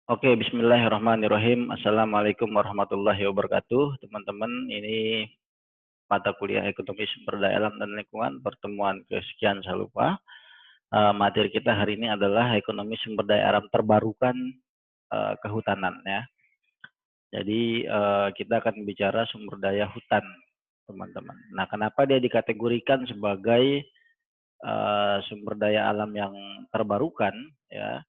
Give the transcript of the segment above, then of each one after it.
Oke, bismillahirrahmanirrahim. Assalamualaikum warahmatullahi wabarakatuh. Teman-teman, ini mata kuliah ekonomi sumber daya alam dan lingkungan, pertemuan kesekian saya lupa. Materi kita hari ini adalah ekonomi sumber daya alam terbarukan kehutanan ya. Jadi kita akan bicara sumber daya hutan, teman-teman. Nah, kenapa dia dikategorikan sebagai sumber daya alam yang terbarukan ya?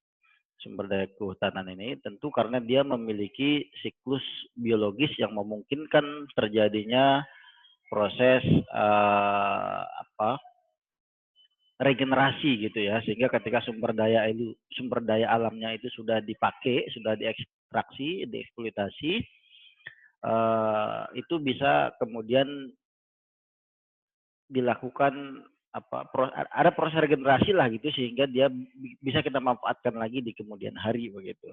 Sumber daya kehutanan ini tentu karena dia memiliki siklus biologis yang memungkinkan terjadinya proses regenerasi gitu ya, sehingga ketika sumber daya alamnya itu sudah dipakai, sudah diekstraksi, dieksploitasi, itu bisa kemudian dilakukan ada proses regenerasi lah gitu, sehingga dia bisa kita manfaatkan lagi di kemudian hari begitu.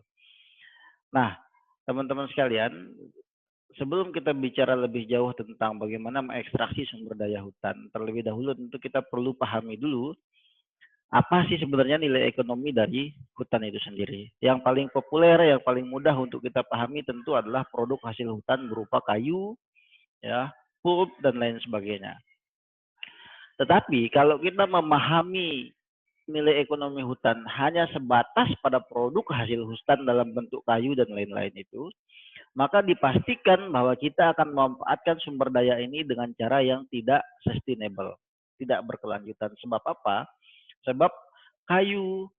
Nah, teman-teman sekalian, sebelum kita bicara lebih jauh tentang bagaimana mengekstraksi sumber daya hutan, terlebih dahulu tentu kita perlu pahami dulu apa sih sebenarnya nilai ekonomi dari hutan itu sendiri. Yang paling populer, yang paling mudah untuk kita pahami tentu adalah produk hasil hutan berupa kayu, ya, pulp dan lain sebagainya. Tetapi kalau kita memahami nilai ekonomi hutan hanya sebatas pada produk hasil hutan dalam bentuk kayu dan lain-lain itu, maka dipastikan bahwa kita akan memanfaatkan sumber daya ini dengan cara yang tidak sustainable, tidak berkelanjutan. Sebab apa? Sebab kayu,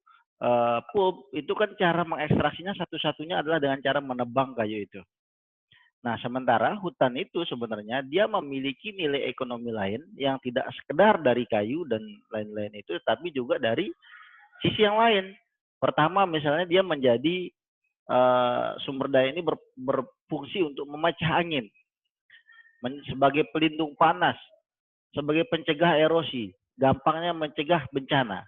pulp itu kan cara mengekstraksinya satu-satunya adalah dengan cara menebang kayu itu. Nah, sementara hutan itu sebenarnya dia memiliki nilai ekonomi lain yang tidak sekedar dari kayu dan lain-lain itu, tapi juga dari sisi yang lain. Pertama, misalnya dia menjadi sumber daya ini berfungsi untuk memecah angin, sebagai pelindung panas, sebagai pencegah erosi, gampangnya mencegah bencana.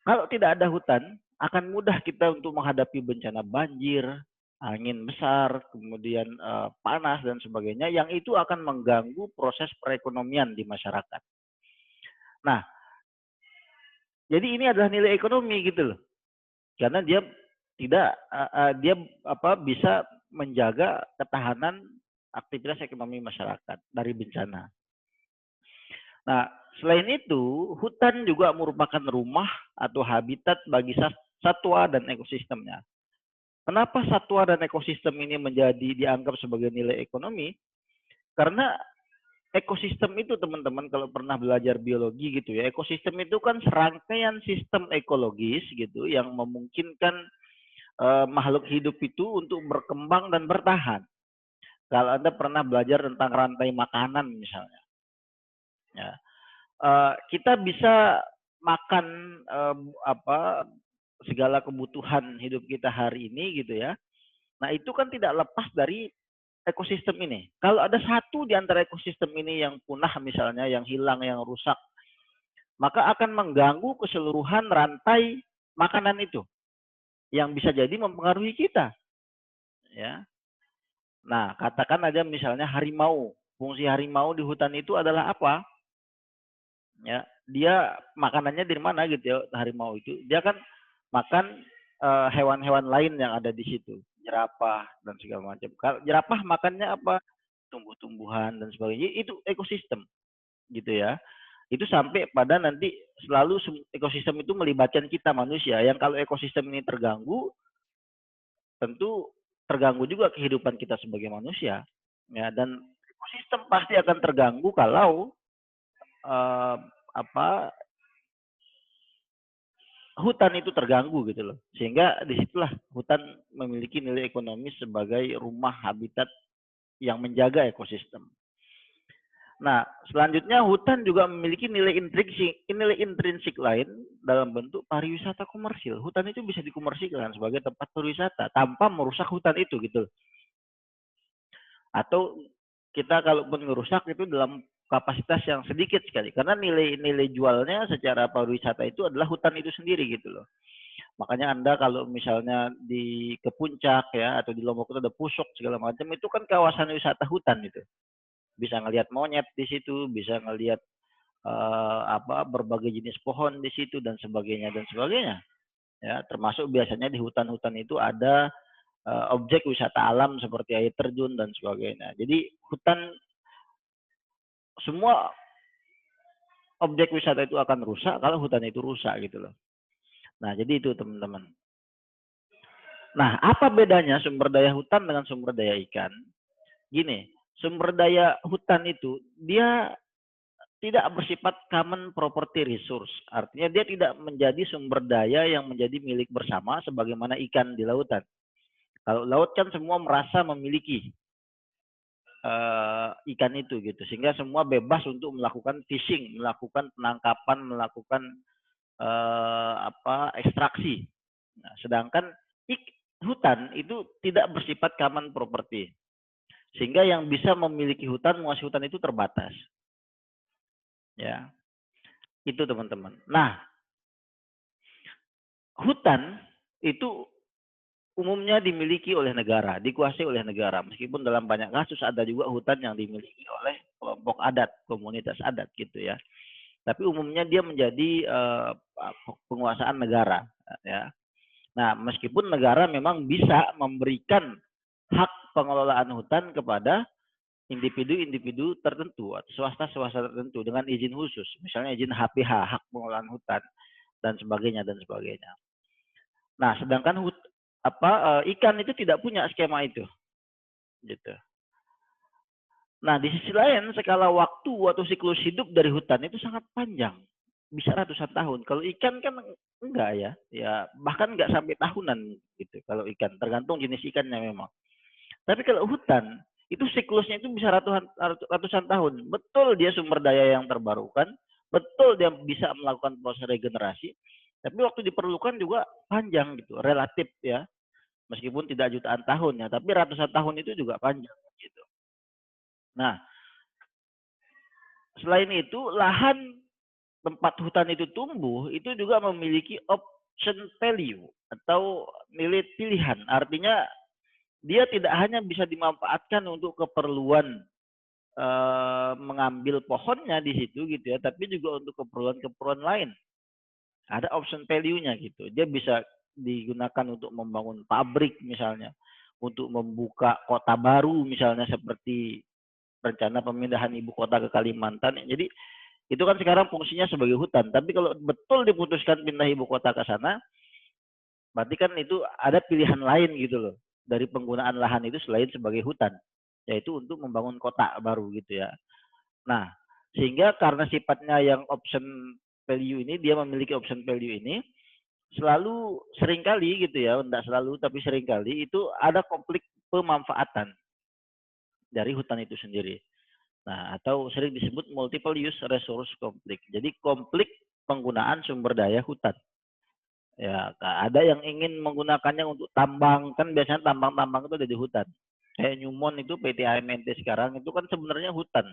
Kalau tidak ada hutan, akan mudah kita untuk menghadapi bencana banjir, angin besar, kemudian panas dan sebagainya, yang itu akan mengganggu proses perekonomian di masyarakat. Nah, jadi ini adalah nilai ekonomi gitu loh, karena dia tidak bisa menjaga ketahanan aktivitas ekonomi masyarakat dari bencana. Nah, selain itu, hutan juga merupakan rumah atau habitat bagi satwa dan ekosistemnya. Kenapa satwa dan ekosistem ini dianggap sebagai nilai ekonomi? Karena ekosistem itu, teman-teman, kalau pernah belajar biologi gitu ya, ekosistem itu kan serangkaian sistem ekologis gitu yang memungkinkan makhluk hidup itu untuk berkembang dan bertahan. Kalau Anda pernah belajar tentang rantai makanan misalnya, ya, kita bisa makan segala kebutuhan hidup kita hari ini gitu ya. Nah, itu kan tidak lepas dari ekosistem ini. Kalau ada satu di antara ekosistem ini yang punah misalnya, yang hilang, yang rusak, maka akan mengganggu keseluruhan rantai makanan itu, yang bisa jadi mempengaruhi kita. Ya. Nah, katakan aja misalnya harimau. Fungsi harimau di hutan itu adalah apa? Ya, dia makanannya dari mana gitu ya, harimau itu. Dia kan makan hewan-hewan lain yang ada di situ, jerapah dan segala macam. Kalau jerapah makannya apa? Tumbuh-tumbuhan dan sebagainya. Itu ekosistem gitu ya. Itu sampai pada nanti selalu ekosistem itu melibatkan kita manusia, yang kalau ekosistem ini terganggu, tentu terganggu juga kehidupan kita sebagai manusia. Ya, dan ekosistem pasti akan terganggu kalau hutan itu terganggu gitu loh. Sehingga disitulah hutan memiliki nilai ekonomi sebagai rumah habitat yang menjaga ekosistem. Nah, selanjutnya hutan juga memiliki nilai intrinsik lain dalam bentuk pariwisata komersil. Hutan itu bisa dikomersilkan sebagai tempat pariwisata tanpa merusak hutan itu gitu. Atau kita kalaupun merusak itu dalam kapasitas yang sedikit sekali, karena nilai jualnya secara pariwisata itu adalah hutan itu sendiri gitu loh. Makanya Anda kalau misalnya ke puncak ya, atau di Lombok itu ada Pusok segala macam, itu kan kawasan wisata hutan itu. Bisa ngelihat monyet di situ, bisa ngelihat berbagai jenis pohon di situ dan sebagainya dan sebagainya. Ya, termasuk biasanya di hutan-hutan itu ada objek wisata alam seperti air terjun dan sebagainya. Jadi hutan, semua objek wisata itu akan rusak kalau hutan itu rusak gitu loh. Nah, jadi itu teman-teman. Nah, apa bedanya sumber daya hutan dengan sumber daya ikan? Gini, sumber daya hutan itu dia tidak bersifat common property resource. Artinya dia tidak menjadi sumber daya yang menjadi milik bersama sebagaimana ikan di lautan. Kalau laut kan semua merasa memiliki ikan itu gitu, sehingga semua bebas untuk melakukan fishing, melakukan penangkapan, melakukan ekstraksi. Nah, sedangkan hutan itu tidak bersifat common property, sehingga yang bisa memiliki hutan, menguasai hutan itu terbatas. Ya, itu teman-teman. Nah, hutan itu umumnya dimiliki oleh negara, dikuasai oleh negara. Meskipun dalam banyak kasus ada juga hutan yang dimiliki oleh kelompok adat, komunitas adat gitu ya. Tapi umumnya dia menjadi penguasaan negara. Ya. Nah, meskipun negara memang bisa memberikan hak pengelolaan hutan kepada individu-individu tertentu atau swasta-swasta tertentu dengan izin khusus, misalnya izin HPH, hak pengelolaan hutan dan sebagainya dan sebagainya. Nah, sedangkan ikan itu tidak punya skema itu, gitu. Nah, di sisi lain skala waktu atau siklus hidup dari hutan itu sangat panjang, bisa ratusan tahun. Kalau ikan kan enggak ya, ya bahkan enggak sampai tahunan gitu. Kalau ikan, tergantung jenis ikannya memang. Tapi kalau hutan itu siklusnya itu bisa ratusan tahun. Betul dia sumber daya yang terbarukan, betul dia bisa melakukan proses regenerasi. Tapi waktu diperlukan juga panjang gitu, relatif ya. Meskipun tidak jutaan tahun ya, tapi ratusan tahun itu juga panjang gitu. Nah, selain itu lahan tempat hutan itu tumbuh itu juga memiliki option value atau nilai pilihan. Artinya dia tidak hanya bisa dimanfaatkan untuk keperluan mengambil pohonnya di situ gitu ya, tapi juga untuk keperluan-keperluan lain. Ada option value-nya gitu. Dia bisa digunakan untuk membangun pabrik misalnya, untuk membuka kota baru misalnya seperti rencana pemindahan ibu kota ke Kalimantan. Jadi itu kan sekarang fungsinya sebagai hutan. Tapi kalau betul diputuskan pindah ibu kota ke sana, berarti kan itu ada pilihan lain gitu loh dari penggunaan lahan itu selain sebagai hutan, yaitu untuk membangun kota baru gitu ya. Nah, sehingga karena sifatnya yang option value ini, dia memiliki option value ini, selalu seringkali gitu ya, tidak selalu tapi seringkali itu ada konflik pemanfaatan dari hutan itu sendiri. Nah, atau sering disebut multiple use resource conflict. Jadi konflik penggunaan sumber daya hutan. Ya, ada yang ingin menggunakannya untuk tambang, kan biasanya tambang-tambang itu ada di hutan. Kayak Newmont itu PT AMNT sekarang itu kan sebenarnya hutan.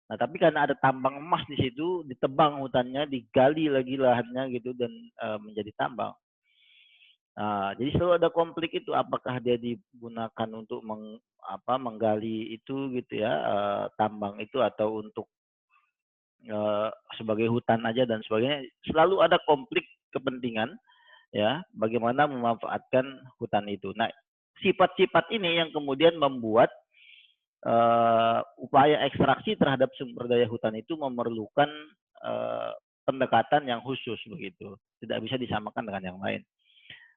Nah, tapi karena ada tambang emas di situ, ditebang hutannya, digali lagi lahannya gitu dan menjadi tambang. Nah, jadi selalu ada konflik itu, apakah dia digunakan untuk menggali itu gitu ya, tambang itu, atau untuk sebagai hutan aja dan sebagainya. Selalu ada konflik kepentingan ya, bagaimana memanfaatkan hutan itu. Nah, sifat-sifat ini yang kemudian membuat upaya ekstraksi terhadap sumber daya hutan itu memerlukan pendekatan yang khusus begitu. Tidak bisa disamakan dengan yang lain.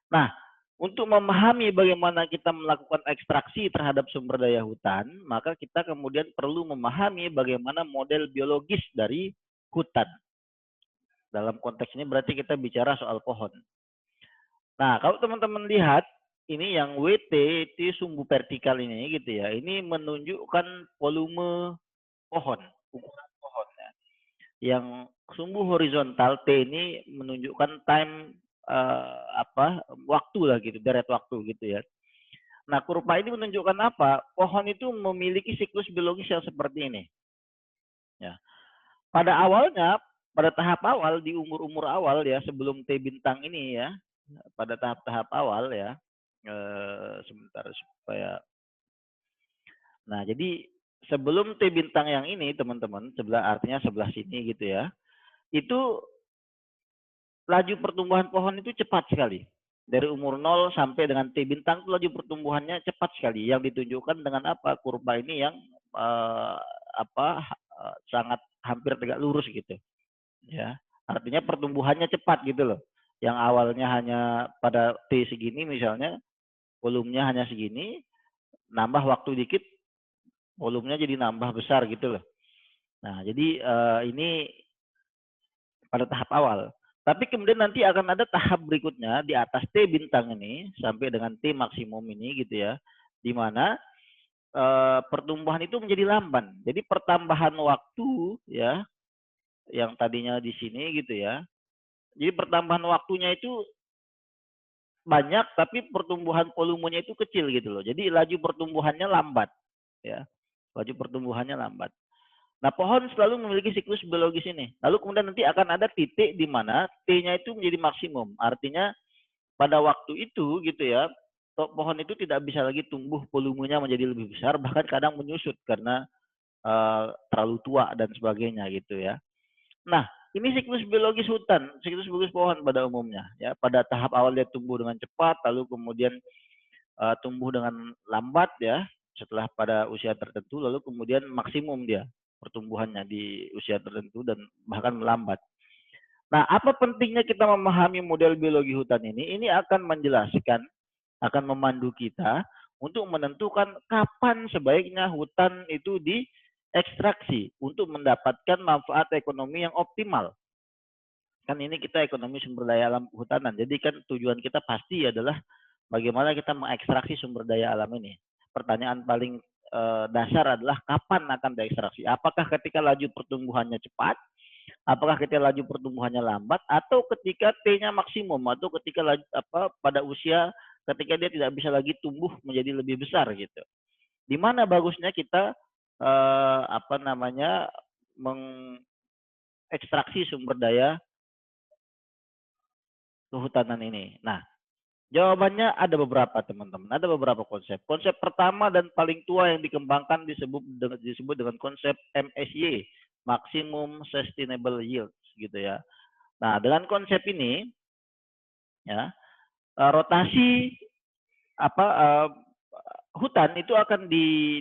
Nah, untuk memahami bagaimana kita melakukan ekstraksi terhadap sumber daya hutan, maka kita kemudian perlu memahami bagaimana model biologis dari hutan. Dalam konteks ini berarti kita bicara soal pohon. Nah, kalau teman-teman lihat, ini yang WT itu sumbu vertikal ini gitu ya, ini menunjukkan volume pohon, ukuran pohon ya. Yang sumbu horizontal T ini menunjukkan time waktu lah gitu, deret waktu gitu ya. Nah, kurva ini menunjukkan apa? Pohon itu memiliki siklus biologis yang seperti ini. Ya. Pada awalnya, pada tahap awal di umur-umur awal ya, sebelum T bintang ini ya, pada tahap-tahap awal ya, sebentar supaya. Nah, jadi sebelum T bintang yang ini teman-teman, artinya sebelah sini gitu ya, itu laju pertumbuhan pohon itu cepat sekali. Dari umur 0 sampai dengan T bintang itu laju pertumbuhannya cepat sekali. Yang ditunjukkan dengan apa? Kurva ini yang sangat hampir tegak lurus gitu. Ya, artinya pertumbuhannya cepat gitu loh. Yang awalnya hanya pada T segini misalnya, volumenya hanya segini, nambah waktu dikit, volumenya jadi nambah besar gitu loh. Nah, jadi ini pada tahap awal. Tapi kemudian nanti akan ada tahap berikutnya di atas T bintang ini sampai dengan T maksimum ini gitu ya, di mana pertumbuhan itu menjadi lamban. Jadi pertambahan waktu ya, yang tadinya di sini gitu ya. Jadi pertambahan waktunya itu banyak, tapi pertumbuhan volumenya itu kecil gitu loh. Jadi laju pertumbuhannya lambat ya, laju pertumbuhannya lambat. Nah, pohon selalu memiliki siklus biologis ini. Lalu kemudian nanti akan ada titik di mana T-nya itu menjadi maksimum. Artinya pada waktu itu gitu ya, pohon itu tidak bisa lagi tumbuh, volumenya menjadi lebih besar, bahkan kadang menyusut karena terlalu tua dan sebagainya gitu ya. Nah, ini siklus biologis hutan, siklus biologis pohon pada umumnya ya. Pada tahap awal dia tumbuh dengan cepat, lalu kemudian tumbuh dengan lambat ya, setelah pada usia tertentu, lalu kemudian maksimum dia pertumbuhannya di usia tertentu dan bahkan melambat. Nah, apa pentingnya kita memahami model biologi hutan ini? Ini akan menjelaskan, akan memandu kita untuk menentukan kapan sebaiknya hutan itu diekstraksi untuk mendapatkan manfaat ekonomi yang optimal. Kan ini kita ekonomi sumber daya alam hutanan. Jadi kan tujuan kita pasti adalah bagaimana kita mengekstraksi sumber daya alam ini. Pertanyaan paling dasar adalah kapan akan diekstraksi? Apakah ketika laju pertumbuhannya cepat? Apakah ketika laju pertumbuhannya lambat? Atau ketika T-nya maksimum? Atau ketika pada usia ketika dia tidak bisa lagi tumbuh menjadi lebih besar gitu? Di mana bagusnya kita mengekstraksi sumber daya kehutanan ini? Nah, jawabannya ada beberapa teman-teman, ada beberapa konsep. Konsep pertama dan paling tua yang dikembangkan disebut dengan konsep MSY, Maximum Sustainable Yield, gitu ya. Nah, dengan konsep ini, ya, rotasi hutan itu akan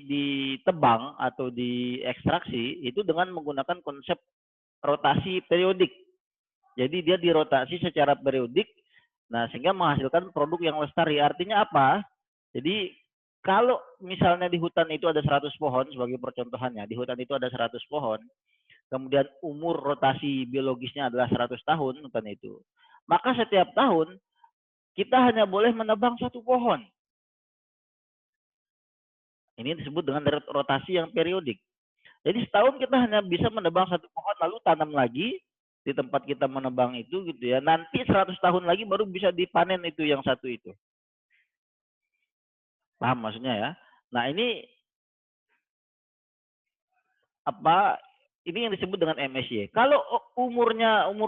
ditebang atau diekstraksi itu dengan menggunakan konsep rotasi periodik. Jadi dia dirotasi secara periodik. Nah, sehingga menghasilkan produk yang lestari. Artinya apa? Jadi kalau misalnya di hutan itu ada 100 pohon sebagai percontohannya, di hutan itu ada 100 pohon, kemudian umur rotasi biologisnya adalah 100 tahun hutan itu, maka setiap tahun kita hanya boleh menebang 1 pohon. Ini disebut dengan rotasi yang periodik. Jadi setahun kita hanya bisa menebang 1 pohon, lalu tanam lagi di tempat kita menebang itu gitu ya. Nanti 100 tahun lagi baru bisa dipanen itu yang satu itu. Paham maksudnya ya? Nah, ini ini yang disebut dengan MSY. Kalau umur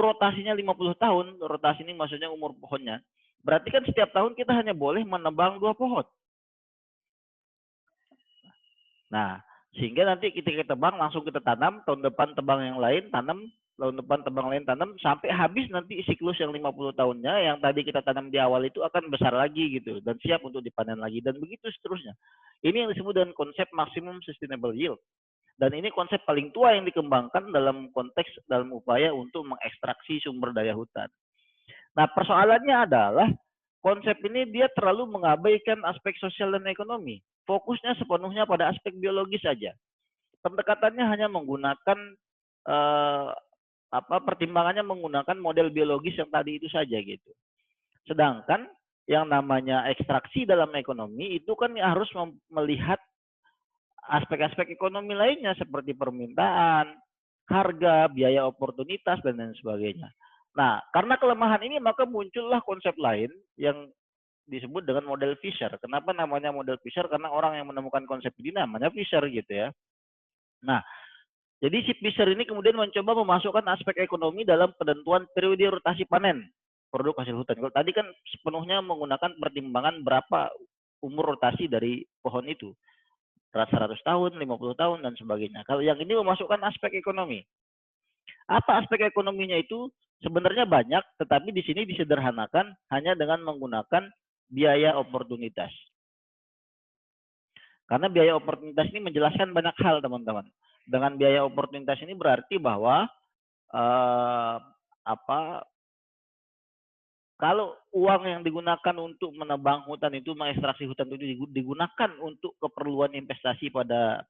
rotasinya 50 tahun, rotasi ini maksudnya umur pohonnya, berarti kan setiap tahun kita hanya boleh menebang 2 pohon. Nah, sehingga nanti kita tebang, langsung kita tanam, tahun depan tebang yang lain, tanam, tahun depan tebang lain, tanam, sampai habis nanti siklus yang 50 tahunnya, yang tadi kita tanam di awal itu akan besar lagi gitu, dan siap untuk dipanen lagi, dan begitu seterusnya. Ini yang disebut dengan konsep maximum sustainable yield. Dan ini konsep paling tua yang dikembangkan dalam upaya untuk mengekstraksi sumber daya hutan. Nah, persoalannya adalah konsep ini dia terlalu mengabaikan aspek sosial dan ekonomi. Fokusnya sepenuhnya pada aspek biologis saja. Pendekatannya hanya menggunakan pertimbangannya menggunakan model biologis yang tadi itu saja gitu. Sedangkan yang namanya ekstraksi dalam ekonomi itu kan harus melihat aspek-aspek ekonomi lainnya seperti permintaan, harga, biaya oportunitas, dan lain sebagainya. Nah, karena kelemahan ini maka muncullah konsep lain yang disebut dengan model Fisher. Kenapa namanya model Fisher? Karena orang yang menemukan konsep ini namanya Fisher gitu ya. Nah, jadi si Fisher ini kemudian mencoba memasukkan aspek ekonomi dalam penentuan periode rotasi panen produk hasil hutan. Kalau tadi kan sepenuhnya menggunakan pertimbangan berapa umur rotasi dari pohon itu. 100 tahun, 50 tahun, dan sebagainya. Kalau yang ini memasukkan aspek ekonomi. Apa aspek ekonominya itu? Sebenarnya banyak, tetapi di sini disederhanakan hanya dengan menggunakan biaya oportunitas. Karena biaya oportunitas ini menjelaskan banyak hal, teman-teman. Dengan biaya oportunitas ini berarti bahwa kalau uang yang digunakan untuk menebang hutan itu, mengekstraksi hutan itu digunakan untuk keperluan investasi pada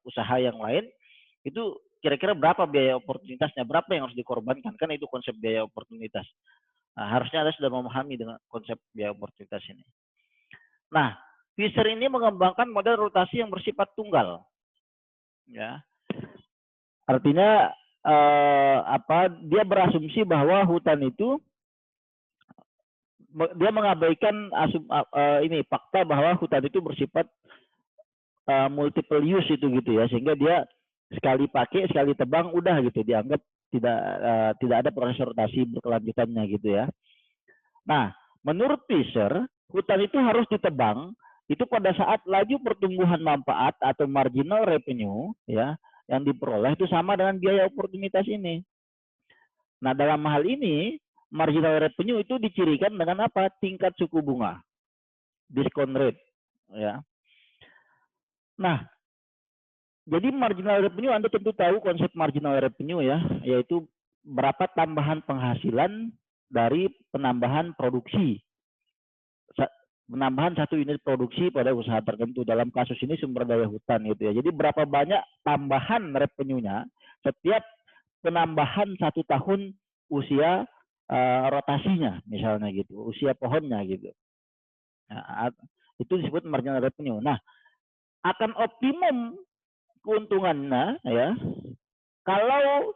usaha yang lain, itu kira-kira berapa biaya oportunitasnya, berapa yang harus dikorbankan, kan itu konsep biaya oportunitas. Nah, harusnya Anda sudah memahami dengan konsep biaya oportunitas ini. Nah, Fisher ini mengembangkan model rotasi yang bersifat tunggal. Ya. Artinya dia berasumsi bahwa hutan itu, dia mengabaikan fakta bahwa hutan itu bersifat multiple use itu gitu ya, sehingga dia sekali pakai sekali tebang udah gitu, dianggap tidak ada proses rotasi berkelanjutannya gitu ya. Nah, menurut Fisher, hutan itu harus ditebang itu pada saat laju pertumbuhan manfaat atau marginal revenue ya yang diperoleh itu sama dengan biaya oportunitas ini. Nah, dalam hal ini marginal revenue itu dicirikan dengan apa? Tingkat suku bunga, discount rate ya. Nah, jadi marginal revenue, Anda tentu tahu konsep marginal revenue ya, yaitu berapa tambahan penghasilan dari penambahan produksi. Penambahan satu unit produksi pada usaha tertentu, dalam kasus ini sumber daya hutan gitu ya. Jadi berapa banyak tambahan revenue-nya setiap penambahan 1 tahun usia rotasinya misalnya gitu, usia pohonnya gitu. Nah, itu disebut marginal revenue. Nah, akan optimum keuntungannya ya kalau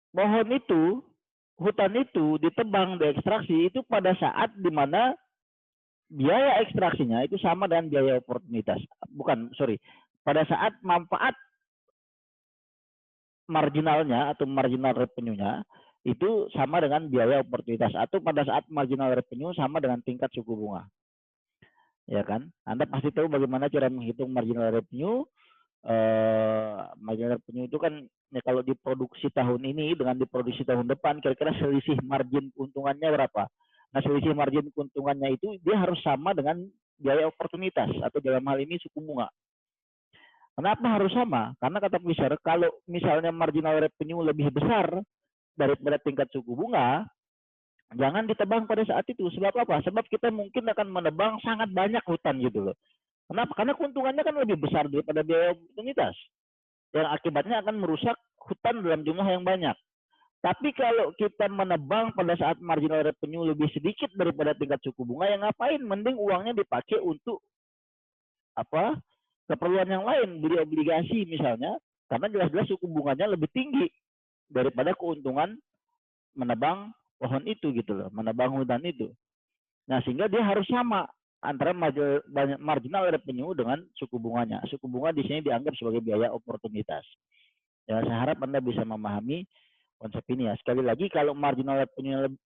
pohon itu, hutan itu ditebang, diekstraksi itu pada saat di mana biaya ekstraksinya itu sama dengan biaya oportunitas. Pada saat manfaat marginalnya atau marginal revenue-nya itu sama dengan biaya oportunitas, atau pada saat marginal revenue sama dengan tingkat suku bunga. Ya kan? Anda pasti tahu bagaimana cara menghitung marginal revenue. Marginal revenue itu kan ya, kalau diproduksi tahun ini dengan diproduksi tahun depan, kira-kira selisih margin keuntungannya berapa? Nah, selisih margin keuntungannya itu dia harus sama dengan biaya oportunitas, atau dalam hal ini suku bunga. Kenapa harus sama? Karena kata Fisher, kalau misalnya marginal revenue lebih besar daripada tingkat suku bunga, jangan ditebang pada saat itu. Sebab apa? Sebab kita mungkin akan menebang sangat banyak hutan gitu loh. Kenapa? Karena keuntungannya kan lebih besar daripada biaya oportunitas, yang akibatnya akan merusak hutan dalam jumlah yang banyak. Tapi kalau kita menebang pada saat marginal revenue lebih sedikit daripada tingkat suku bunga, yang ngapain? Mending uangnya dipakai untuk keperluan yang lain, beli obligasi misalnya, karena jelas-jelas suku bunganya lebih tinggi daripada keuntungan menebang pohon itu gitu loh, menebang hutan itu. Nah, sehingga dia harus sama antara marginal revenue dengan suku bunganya. Suku bunga di sini dianggap sebagai biaya oportunitas. Ya, saya harap Anda bisa memahami konsep ini ya. Sekali lagi, kalau marginal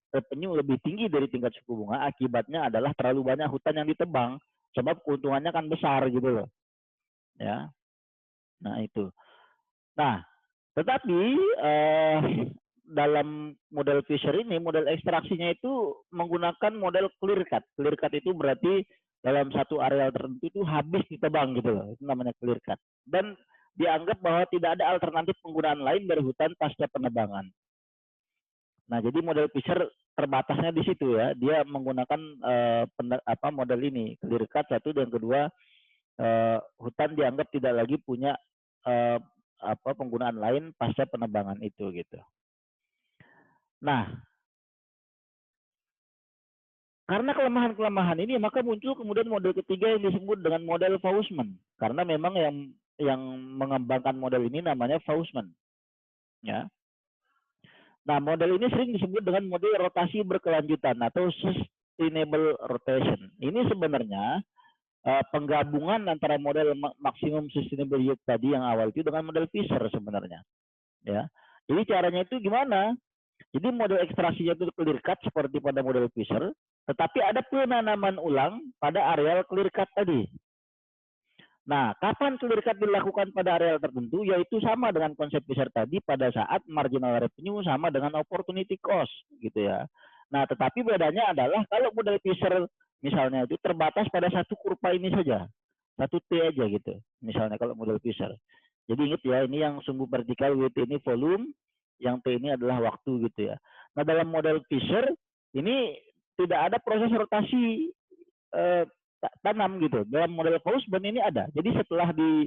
revenue lebih tinggi dari tingkat suku bunga, akibatnya adalah terlalu banyak hutan yang ditebang, sebab keuntungannya kan besar gitu loh. Ya. Nah, itu. Nah, tetapi dalam model Fisher ini, model ekstraksinya itu menggunakan model clear cut. Clear cut itu berarti dalam satu areal tertentu itu habis ditebang gitu loh. Itu namanya clear cut. Dan dianggap bahwa tidak ada alternatif penggunaan lain dari hutan pasca penebangan. Nah, jadi model Fisher terbatasnya di situ ya. Dia menggunakan model ini, clear cut satu, dan kedua hutan dianggap tidak lagi punya penggunaan lain pasca penebangan itu gitu. Nah, karena kelemahan-kelemahan ini, maka muncul kemudian model ketiga yang disebut dengan model Fausman. Karena memang yang mengembangkan model ini namanya Fausman. Ya. Nah, model ini sering disebut dengan model rotasi berkelanjutan atau sustainable rotation. Ini sebenarnya penggabungan antara model maksimum sustainable yield tadi yang awal itu dengan model Fisher sebenarnya. Ya. Jadi caranya itu gimana? Jadi model ekstraksinya itu clear cut seperti pada model Fisher, tetapi ada penanaman ulang pada areal clear cut tadi. Nah, kapan clear cut dilakukan pada areal tertentu? Yaitu sama dengan konsep Fisher tadi, pada saat marginal revenue sama dengan opportunity cost, gitu ya. Nah, tetapi bedanya adalah kalau model Fisher misalnya itu terbatas pada satu kurva ini saja, satu T aja gitu. Misalnya kalau model Fisher. Jadi ingat ya, ini yang sumbu vertikal, WT ini volume, yang T ini adalah waktu gitu ya. Nah, dalam model Fisher ini tidak ada proses rotasi tanam gitu. Dalam model Faustband ini ada. Jadi setelah di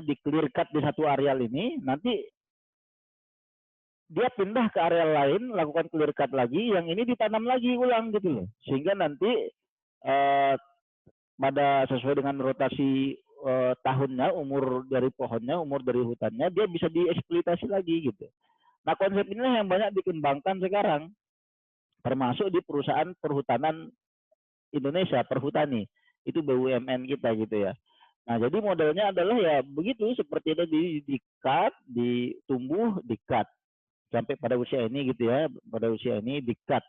di clear cut di satu areal ini, nanti dia pindah ke areal lain, lakukan clear cut lagi, yang ini ditanam lagi ulang gitu loh. Sehingga nanti eh, pada sesuai dengan rotasi tahunnya, umur dari pohonnya, umur dari hutannya, dia bisa dieksploitasi lagi gitu. Nah, konsep inilah yang banyak dikembangkan sekarang, termasuk di perusahaan perhutanan Indonesia, Perhutani. Itu BUMN kita gitu ya. Nah, jadi modelnya adalah ya begitu, seperti itu, di cut, ditumbuh, di cut sampai pada usia ini gitu ya. Pada usia ini di cut.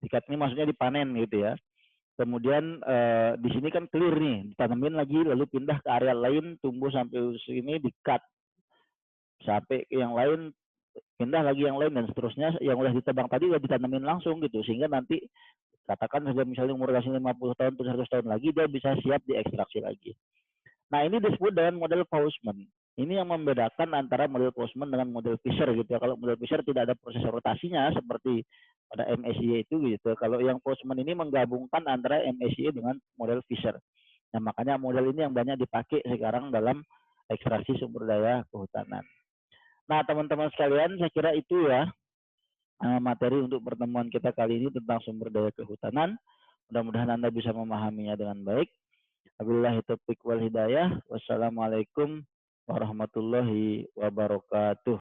Di cut ini maksudnya dipanen gitu ya. Kemudian di sini kan clear nih, ditanamin lagi lalu pindah ke area lain, tumbuh sampai usia ini di cut. Sampai yang lain pindah lagi yang lain dan seterusnya, yang udah ditebang tadi udah ditanamin langsung gitu, sehingga nanti katakan saja misalnya umur kasih 50 tahun atau 100 tahun lagi, dia bisa siap diekstraksi lagi. Nah, ini disebut dengan model Faustman. Ini yang membedakan antara model Faustman dengan model Fisher gitu ya. Kalau model Fisher tidak ada proses rotasinya seperti pada MSCI itu gitu. Kalau yang Faustman ini menggabungkan antara MSCI dengan model Fisher. Nah, makanya model ini yang banyak dipakai sekarang dalam ekstraksi sumber daya kehutanan. Nah, teman-teman sekalian, saya kira itu ya materi untuk pertemuan kita kali ini tentang sumber daya kehutanan. Mudah-mudahan Anda bisa memahaminya dengan baik. Wabillahi taufiq wal hidayah. Wassalamualaikum warahmatullahi wabarakatuh.